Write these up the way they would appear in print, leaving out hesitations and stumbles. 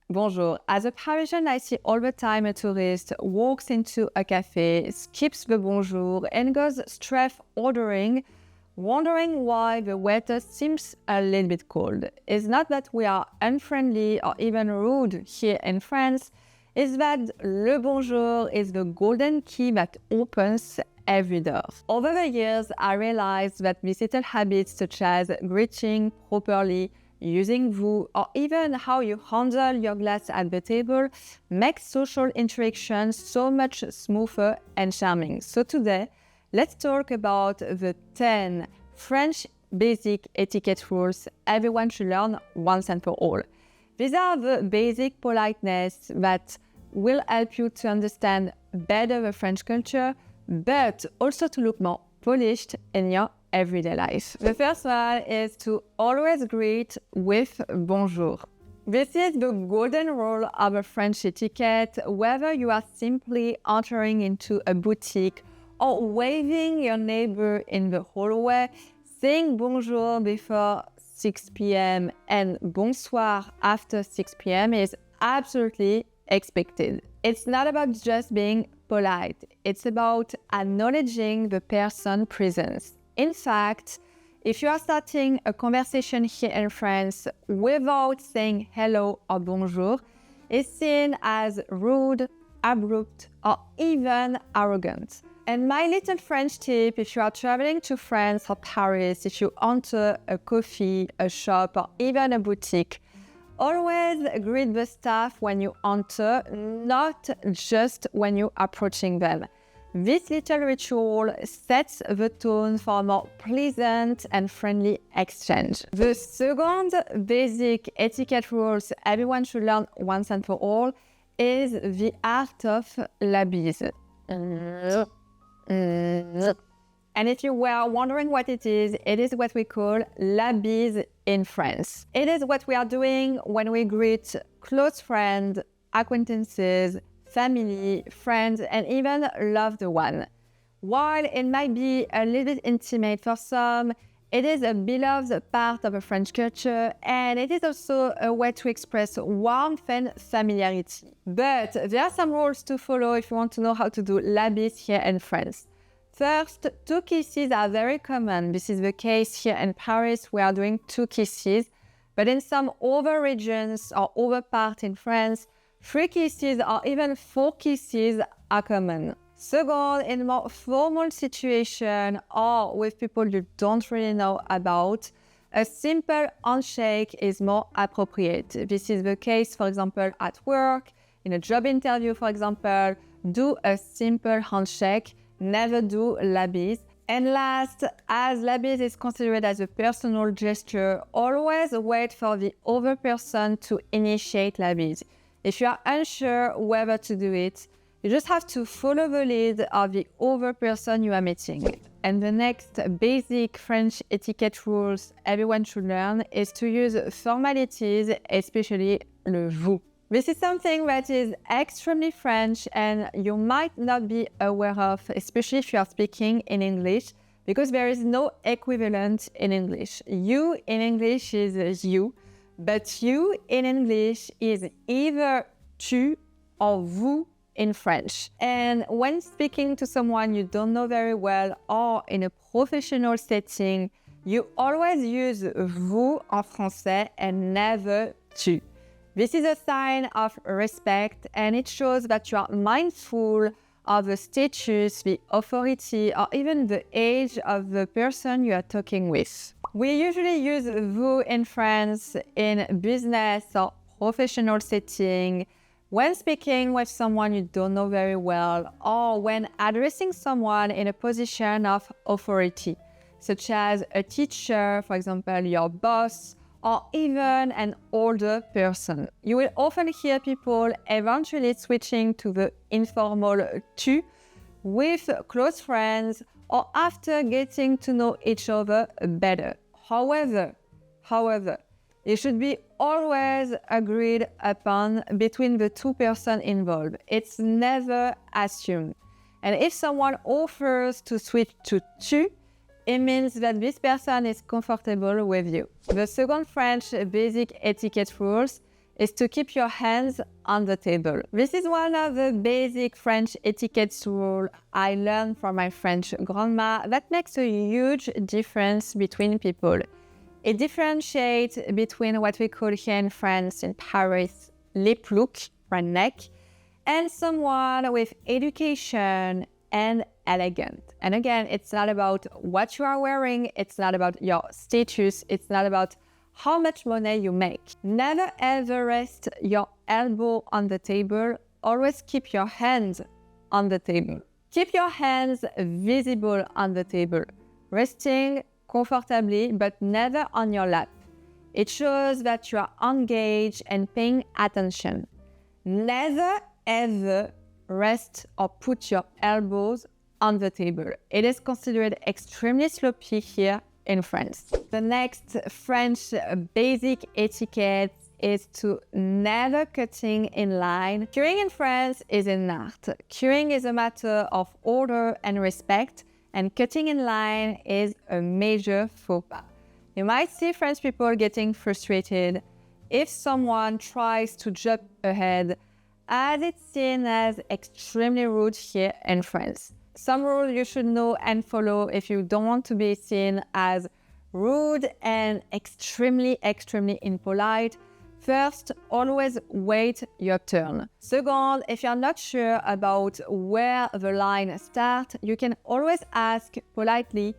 Bonjour. As a Parisian, I see all the time a tourist walks into a cafe, skips the bonjour, and goes straight ordering, wondering why the waiter seems a little bit cold. It's not that we are unfriendly or even rude here in France, it's that le bonjour is the golden key that opens every door. Over the years, I realized that these little habits such as greeting properly, using vous, or even how you handle your glass at the table make social interactions so much smoother and charming. So today, let's talk about the 10 French basic etiquette rules everyone should learn once and for all. These are the basic politeness that will help you to understand better the French culture, but also to look more polished in your everyday life. The first one is to always greet with bonjour. This is the golden rule of a French etiquette, whether you are simply entering into a boutique or waving your neighbor in the hallway, saying bonjour before 6 p.m. and bonsoir after 6 p.m. is absolutely expected. It's not about just being polite, it's about acknowledging the person's presence. In fact, if you are starting a conversation here in France without saying hello or bonjour, it's seen as rude, abrupt, or even arrogant. And my little French tip, if you are traveling to France or Paris, if you enter a coffee, a shop, or even a boutique, always greet the staff when you enter, not just when you're approaching them. This little ritual sets the tone for a more pleasant and friendly exchange. The second basic etiquette rules everyone should learn once and for all is the art of la bise. And if you were wondering what it is what we call la bise in France. It is what we are doing when we greet close friends, acquaintances, family, friends, and even loved one. While it might be a little bit intimate for some, it is a beloved part of a French culture, and it is also a way to express warmth and familiarity. But there are some rules to follow if you want to know how to do la bise here in France. First, 2 kisses are very common. This is the case here in Paris. We are doing 2 kisses, but in some other regions or other parts in France, 3 kisses or even 4 kisses are common. Second, in more formal situation or with people you don't really know about, a simple handshake is more appropriate. This is the case, for example, at work, in a job interview, for example. Do a simple handshake, never do la bise. And last, as la bise is considered as a personal gesture, always wait for the other person to initiate la bise. If you are unsure whether to do it, you just have to follow the lead of the other person you are meeting. And the next basic French etiquette rules everyone should learn is to use formalities, especially le vous. This is something that is extremely French and you might not be aware of, especially if you are speaking in English, because there is no equivalent in English. You in English is you, but you in English is either tu or vous in French. And when speaking to someone you don't know very well or in a professional setting, you always use vous en français and never tu. This is a sign of respect and it shows that you are mindful of the status, the authority, or even the age of the person you are talking with. We usually use vous in France in business or professional setting, when speaking with someone you don't know very well, or when addressing someone in a position of authority, such as a teacher, for example, your boss, or even an older person. You will often hear people eventually switching to the informal tu with close friends or after getting to know each other better. However, it should be always agreed upon between the 2 persons involved. It's never assumed. And if someone offers to switch to tu, it means that this person is comfortable with you. The second French basic etiquette rules is to keep your hands on the table. This is one of the basic French etiquette rules I learned from my French grandma that makes a huge difference between people. It differentiates between what we call here in France, in Paris, lip look, front neck, and someone with education and elegant. And again, it's not about what you are wearing, it's not about your status, it's not about how much money you make. Never ever rest your elbow on the table, always keep your hands on the table. Keep your hands visible on the table, resting comfortably but never on your lap. It shows that you are engaged and paying attention. Never ever rest or put your elbows on the table. It is considered extremely sloppy here in France. The next French basic etiquette is to never cutting in line. Queuing in France is an art. Queuing is a matter of order and respect, and cutting in line is a major faux pas. You might see French people getting frustrated if someone tries to jump ahead, as it's seen as extremely rude here in France. Some rules you should know and follow if you don't want to be seen as rude and extremely impolite. First, always wait your turn. Second, if you're not sure about where the line starts, you can always ask politely,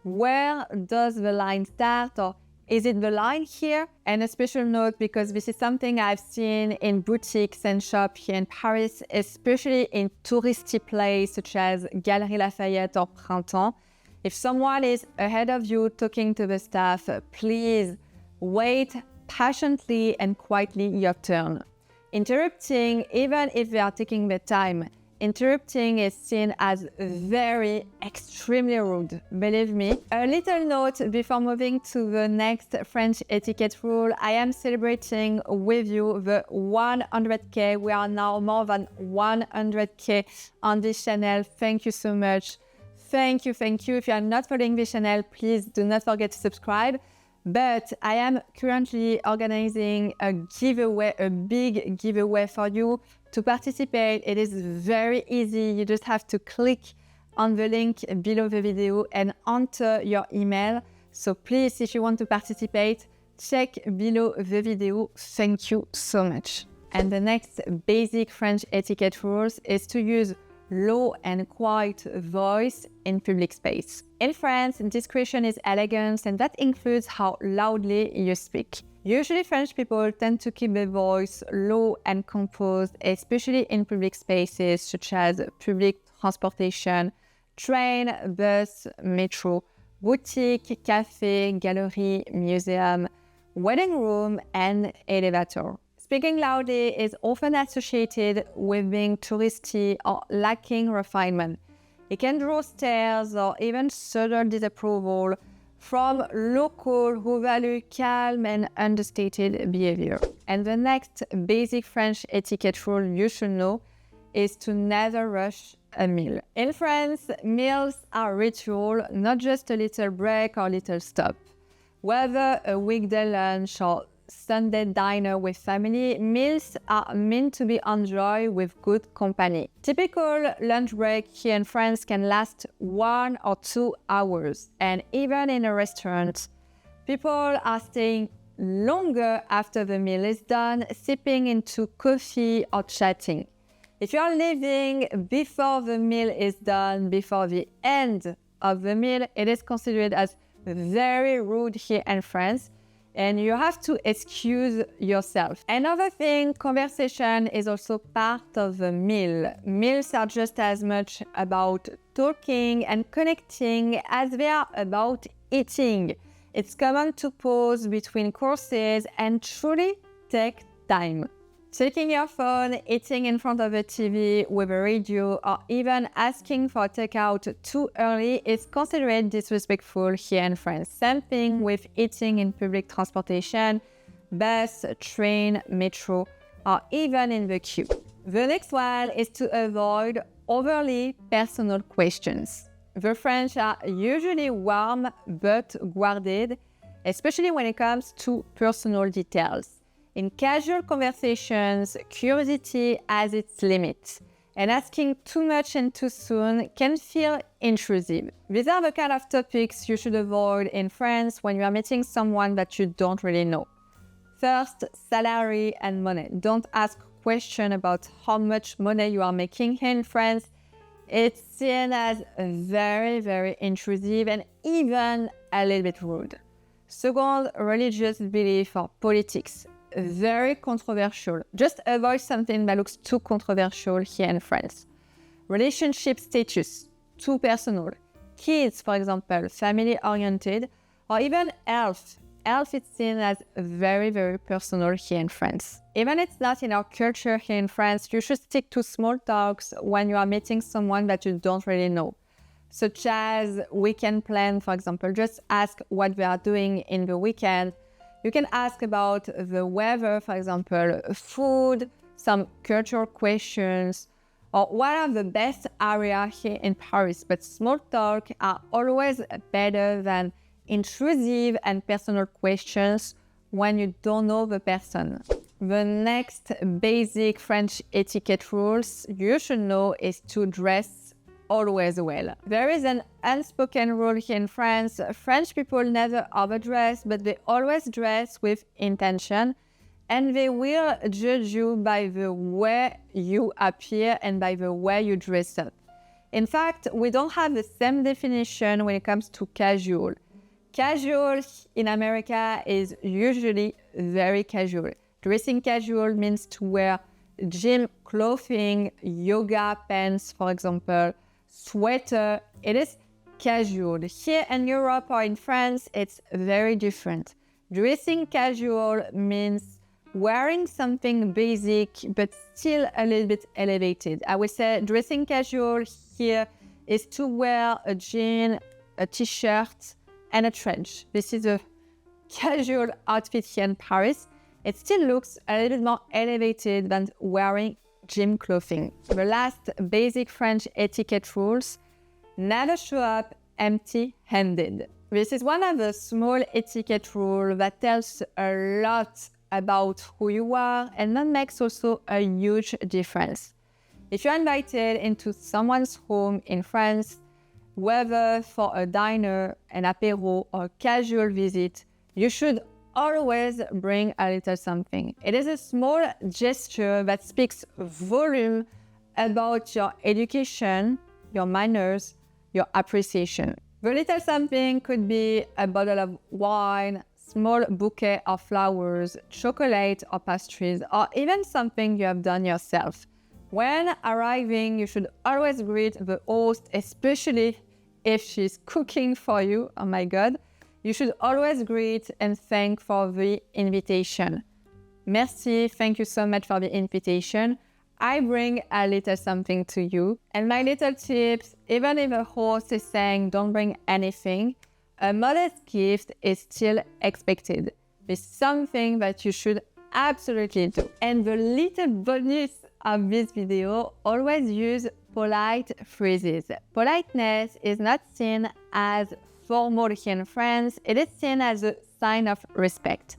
where does the line start, or is it the line here? And a special note, because this is something I've seen in boutiques and shops here in Paris, especially in touristy places such as Galeries Lafayette or Printemps. If someone is ahead of you talking to the staff, please wait patiently and quietly your turn. Interrupting, even if they are taking their time, interrupting is seen as very extremely rude, believe me. A little note before moving to the next French etiquette rule. I am celebrating with you the 100K. We are now more than 100K on this channel. Thank you so much. Thank you. If you are not following this channel, please do not forget to subscribe. But I am currently organizing a giveaway, a big giveaway for you. To participate, it is very easy. You just have to click on the link below the video and enter your email. So please, if you want to participate, check below the video. Thank you so much. And the next basic French etiquette rules is to use low and quiet voice in public space. In France, discretion is elegance, and that includes how loudly you speak. Usually, French people tend to keep their voice low and composed, especially in public spaces such as public transportation, train, bus, metro, boutique, cafe, gallery, museum, wedding room, and elevator. Speaking loudly is often associated with being touristy or lacking refinement. It can draw stares or even subtle disapproval from locals who value calm and understated behavior. And the next basic French etiquette rule you should know is to never rush a meal. In France, meals are ritual, not just a little break or little stop. Whether a weekday lunch or Sunday dinner with family, meals are meant to be enjoyed with good company. Typical lunch break here in France can last 1 or 2 hours, and even in a restaurant, people are staying longer after the meal is done, sipping into coffee or chatting. If you are leaving before the meal is done, before the end of the meal, it is considered as very rude here in France, and you have to excuse yourself. Another thing, conversation is also part of the meal. Meals are just as much about talking and connecting as they are about eating. It's common to pause between courses and truly take time. Checking your phone, eating in front of a TV with a radio, or even asking for takeout too early is considered disrespectful here in France. Same thing with eating in public transportation, bus, train, metro, or even in the queue. The next one is to avoid overly personal questions. The French are usually warm but guarded, especially when it comes to personal details. In casual conversations, curiosity has its limits, and asking too much and too soon can feel intrusive. These are the kind of topics you should avoid in France when you are meeting someone that you don't really know. First, salary and money. Don't ask questions about how much money you are making here in France. It's seen as very, very intrusive and even a little bit rude. Second, religious belief or politics. Very controversial. Just avoid something that looks too controversial here in France. Relationship status, too personal. Kids, for example, family-oriented, or even health. Health is seen as very, very personal here in France. Even if it's not in our culture here in France, you should stick to small talks when you are meeting someone that you don't really know. Such as weekend plan, for example. Just ask what they are doing in the weekend. You can ask about the weather, for example, food, some cultural questions, or what are the best areas here in Paris. But small talk are always better than intrusive and personal questions when you don't know the person. The next basic French etiquette rules you should know is to dress always well. There is an unspoken rule here in France. French people never overdress, but they always dress with intention, and they will judge you by the way you appear and by the way you dress up. In fact, we don't have the same definition when it comes to casual. Casual in America is usually very casual. Dressing casual means to wear gym clothing, yoga pants, for example, sweater. It is casual. Here in Europe or in France, it's very different. Dressing casual means wearing something basic but still a little bit elevated. I would say dressing casual here is to wear a jean, a t-shirt, and a trench. This is a casual outfit here in Paris. It still looks a little bit more elevated than wearing gym clothing. The last basic French etiquette rules: never show up empty-handed. This is one of the small etiquette rules that tells a lot about who you are, and that makes also a huge difference. If you're invited into someone's home in France, whether for a dinner, an apéro, or a casual visit, you should always bring a little something. It is a small gesture that speaks volume about your education, your manners, your appreciation. The little something could be a bottle of wine, small bouquet of flowers, chocolate or pastries, or even something you have done yourself. When arriving, you should always greet the host, especially if she's cooking for you. Oh my God. You should always greet and thank for the invitation. Merci, thank you so much for the invitation. I bring a little something to you. And my little tips, even if the host is saying don't bring anything, a modest gift is still expected. It's something that you should absolutely do. And the little bonus of this video, always use polite phrases. Politeness is not seen as formal here in France. It is seen as a sign of respect.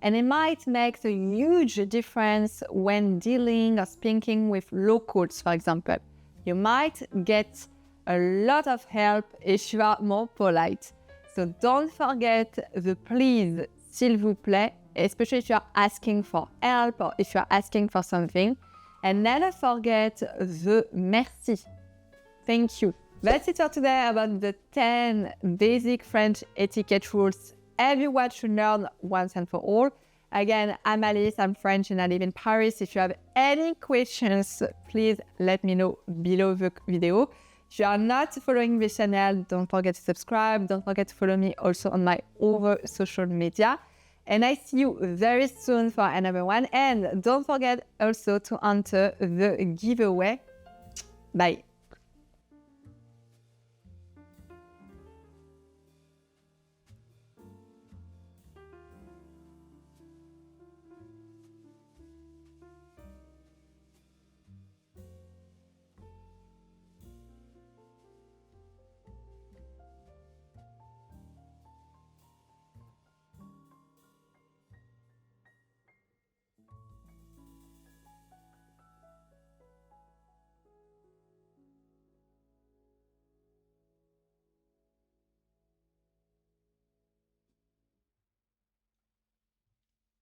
And it might make a huge difference when dealing or speaking with locals, for example. You might get a lot of help if you are more polite. So don't forget the please, s'il vous plaît, especially if you are asking for help or if you are asking for something. And never forget the merci. Thank you. That's it for today about the 10 basic French etiquette rules everyone should learn once and for all. Again, I'm Alice, I'm French and I live in Paris. If you have any questions, please let me know below the video. If you are not following this channel, don't forget to subscribe. Don't forget to follow me also on my other social media. And I see you very soon for another one. And don't forget also to enter the giveaway. Bye.